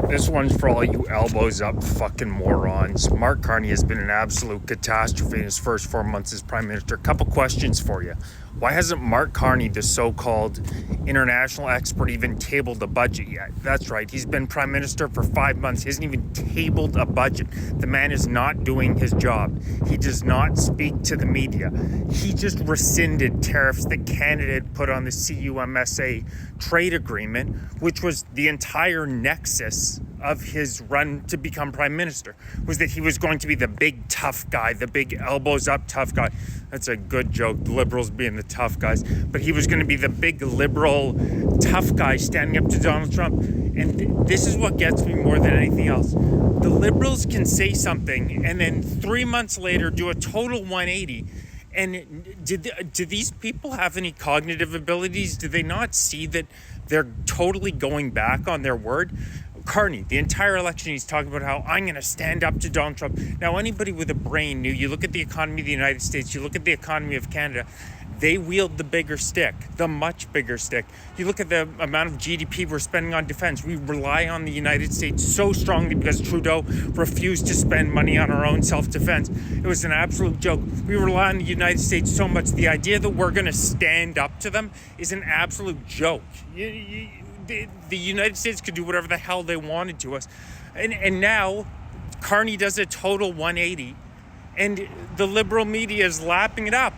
This one's for all you elbows up fucking morons. Mark Carney has been an absolute catastrophe in his first 4 months as Prime Minister. A couple questions for you. Why hasn't Mark Carney, the so-called international expert, even tabled a budget yet? That's right, he's been Prime Minister for 5 months. He hasn't even tabled a budget. The man is not doing his job. He does not speak to the media. He just rescinded tariffs that Canada had put on the CUMSA trade agreement, which was the entire nexus of his run to become Prime Minister, was that he was going to be the big tough guy, the big elbows up tough guy. That's a good joke, liberals being the tough guys. But he was going to be the big liberal tough guy standing up to Donald Trump. And this is what gets me more than anything else. The liberals can say something and then 3 months later do a total 180. And do these people have any cognitive abilities? Do they not see that they're totally going back on their word? Carney, the entire election, he's talking about how I'm going to stand up to Donald Trump. Now, anybody with a brain knew, you look at the economy of the United States, you look at the economy of Canada, they wield the bigger stick, the much bigger stick. You look at the amount of GDP we're spending on defense. We rely on the United States so strongly because Trudeau refused to spend money on our own self-defense. It was an absolute joke. We rely on the United States so much. The idea that we're going to stand up to them is an absolute joke. The United States could do whatever the hell they wanted to us. And now Carney does a total 180 and the liberal media is lapping it up.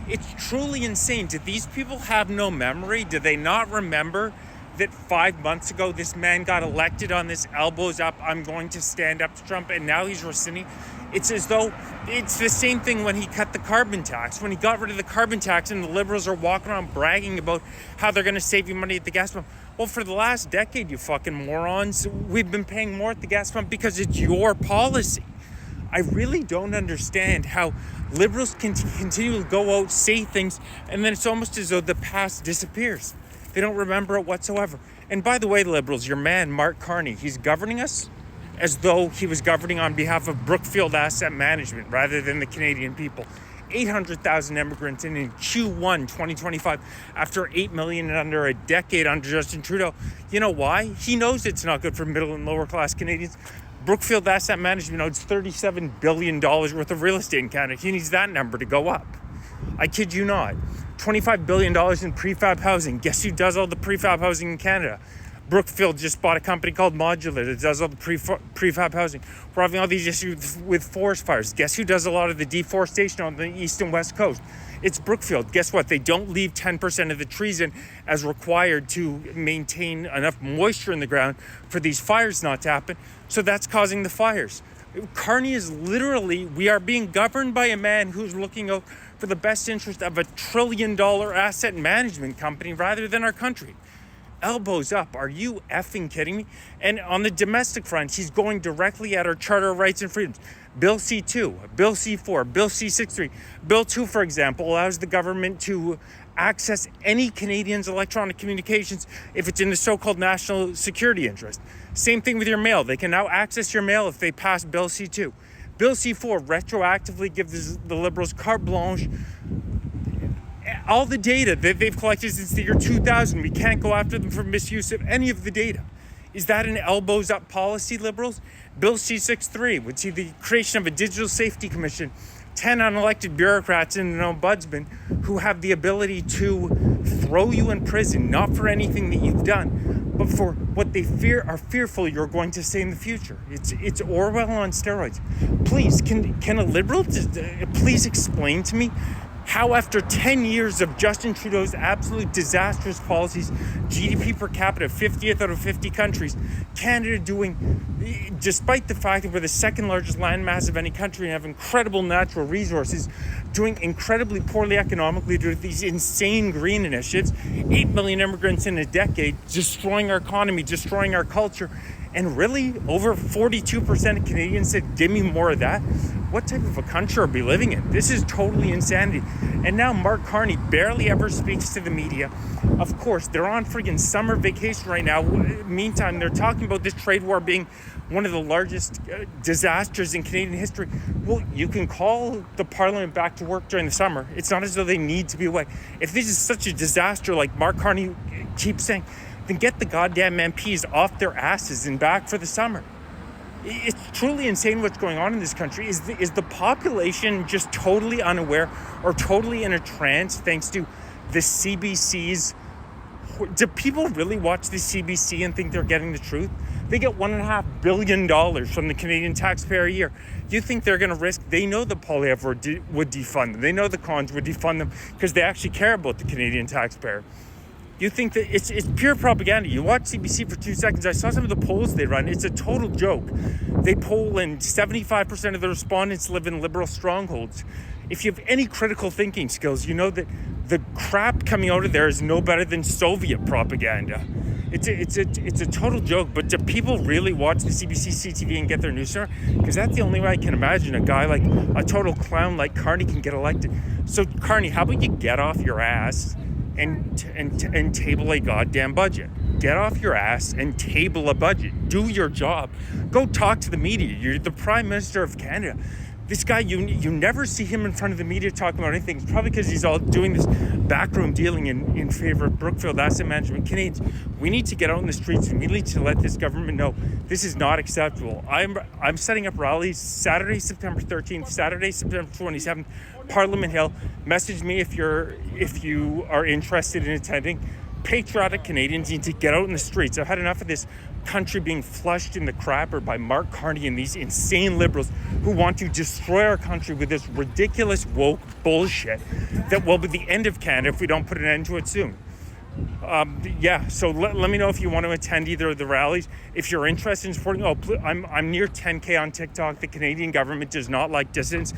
It's truly insane. Do these people have no memory? Do they not remember that 5 months ago this man got elected on this elbows up, I'm going to stand up to Trump, and now he's rescinding? It's as though it's the same thing when he cut the carbon tax. When he got rid of the carbon tax and the liberals are walking around bragging about how they're going to save you money at the gas pump. Well, for the last decade, you fucking morons, we've been paying more at the gas pump because it's your policy. I really don't understand how liberals can continue to go out, say things, and then it's almost as though the past disappears. They don't remember it whatsoever. And by the way, liberals, your man, Mark Carney, he's governing us as though he was governing on behalf of Brookfield Asset Management rather than the Canadian people. 800,000 immigrants in Q1 2025 after 8 million in under a decade under Justin Trudeau. You know why? He knows it's not good for middle and lower class Canadians. Brookfield Asset Management owns $37 billion worth of real estate in Canada. He needs that number to go up. I kid you not. $25 billion in prefab housing. Guess who does all the prefab housing in Canada? Brookfield just bought a company called Modular that does all the prefab housing. We're having all these issues with forest fires. Guess who does a lot of the deforestation on the east and west coast? It's Brookfield. Guess what? They don't leave 10% of the trees in as required to maintain enough moisture in the ground for these fires not to happen. So that's causing the fires. Carney is literally, we are being governed by a man who's looking out for the best interest of $1 trillion asset management company rather than our country. Elbows up. Are you effing kidding me? And on the domestic front, he's going directly at our Charter of Rights and Freedoms. Bill C2, Bill C4, Bill C63. Bill 2, for example, allows the government to access any Canadian's electronic communications if it's in the so-called national security interest. Same thing with your mail. They can now access your mail if they pass Bill C2. Bill C4 retroactively gives the Liberals carte blanche. All the data that they've collected since the year 2000, we can't go after them for misuse of any of the data. Is that an elbows up policy, Liberals? Bill C63 would see the creation of a digital safety commission, 10 unelected bureaucrats and an ombudsman who have the ability to throw you in prison, not for anything that you've done, but for what they are fearful you're going to say in the future. It's Orwell on steroids. Please, can a Liberal please explain to me how after 10 years of Justin Trudeau's absolute disastrous policies, GDP per capita 50th out of 50 countries, Canada doing, despite the fact that we're the second largest landmass of any country and have incredible natural resources, doing incredibly poorly economically due to these insane green initiatives, 8 million immigrants in a decade, destroying our economy, destroying our culture, and really over 42% of Canadians said, give me more of that. What type of a country are we living in? This is totally insanity. And now Mark Carney barely ever speaks to the media. Of course, they're on friggin' summer vacation right now. Meantime, they're talking about this trade war being one of the largest disasters in Canadian history. Well, you can call the Parliament back to work during the summer. It's not as though they need to be away. If this is such a disaster like Mark Carney keeps saying, then get the goddamn MPs off their asses and back for the summer. It's truly insane what's going on in this country. Is the population just totally unaware or totally in a trance thanks to the CBC's? Do people really watch the CBC and think they're getting the truth? They get $1.5 billion from the Canadian taxpayer a year. You think they're going to risk? They know the Poilievre would defund them. They know the Cons would defund them because they actually care about the Canadian taxpayer. You think that it's pure propaganda. You watch CBC for 2 seconds. I saw some of the polls they run. It's a total joke. They poll and 75% of the respondents live in liberal strongholds. If you have any critical thinking skills, you know that the crap coming out of there is no better than Soviet propaganda. It's a total joke. But do people really watch the CBC, CTV and get their news from? Because that's the only way I can imagine a guy like a total clown like Carney can get elected. So Carney, how about you get off your ass and table a goddamn budget? Get off your ass and table a budget. Do your job. Go talk to the media. You're the Prime Minister of Canada. This guy, you never see him in front of the media talking about anything. It's probably because he's all doing this backroom dealing in favor of Brookfield Asset Management. Canadians, we need to get out in the streets immediately to let this government know this is not acceptable. I'm setting up rallies Saturday, September 13th, Saturday, September 27th, Parliament Hill. Message me if you are interested in attending. Patriotic Canadians need to get out in the streets. I've had enough of this country being flushed in the crapper by Mark Carney and these insane liberals who want to destroy our country with this ridiculous woke bullshit that will be the end of Canada if we don't put an end to it soon. So let me know if you want to attend either of the rallies. If you're interested in supporting, I'm near 10K on TikTok. The Canadian government does not like dissidents.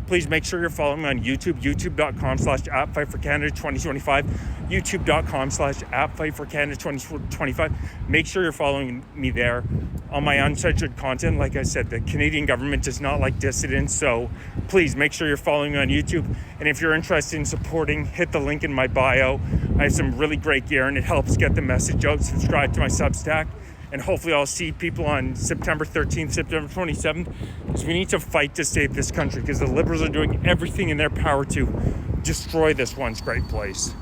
Please make sure you're following me on YouTube, youtube.com/@FightForCanada2025, youtube.com/@FightForCanada2025. Make sure you're following me there on my uncensored content. Like I said, the Canadian government does not like dissidents, so please make sure you're following me on YouTube. And if you're interested in supporting, hit the link in my bio. I have some really great gear, and it helps get the message out. Subscribe to my Substack. And hopefully I'll see people on September 13th, September 27th, because we need to fight to save this country, because the Liberals are doing everything in their power to destroy this once great place.